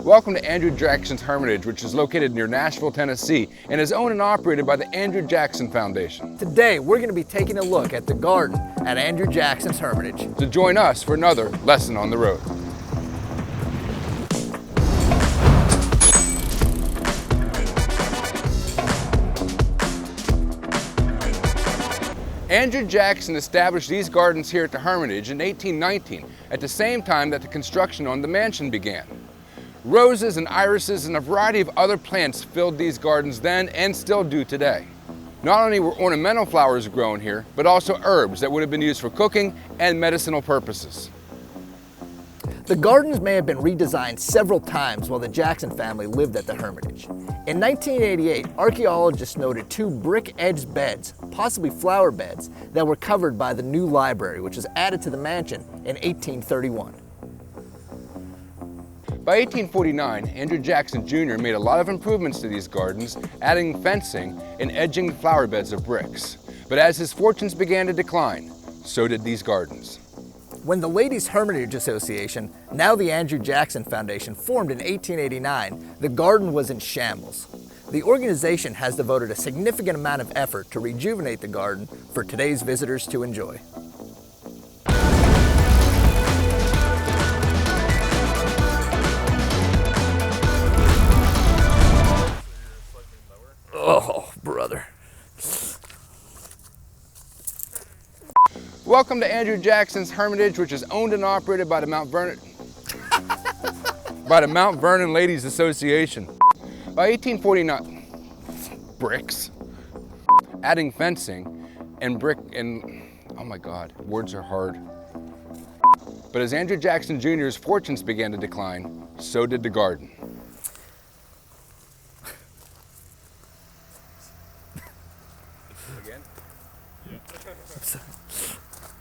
Welcome to Andrew Jackson's Hermitage, which is located near Nashville, Tennessee, and is owned and operated by the Andrew Jackson Foundation. Today, we're going to be taking a look at the garden at Andrew Jackson's Hermitage. So join us for another lesson on the road. Andrew Jackson established these gardens here at the Hermitage in 1819, at the same time that the construction on the mansion began. Roses and irises and a variety of other plants filled these gardens then and still do today. Not only were ornamental flowers grown here, but also herbs that would have been used for cooking and medicinal purposes. The gardens may have been redesigned several times while the Jackson family lived at the Hermitage. In 1988, archeologists noted two brick-edged beds, possibly flower beds, that were covered by the new library, which was added to the mansion in 1831. By 1849, Andrew Jackson Jr. made a lot of improvements to these gardens, adding fencing and edging the flower beds of bricks. But as his fortunes began to decline, so did these gardens. When the Ladies Hermitage Association, now the Andrew Jackson Foundation, formed in 1889, the garden was in shambles. The organization has devoted a significant amount of effort to rejuvenate the garden for today's visitors to enjoy. Oh, brother. Welcome to Andrew Jackson's Hermitage, which is owned and operated by the Mount Vernon Ladies Association. By 1849, bricks, adding fencing and oh my God, words are hard. But as Andrew Jackson Jr.'s fortunes began to decline, so did the garden.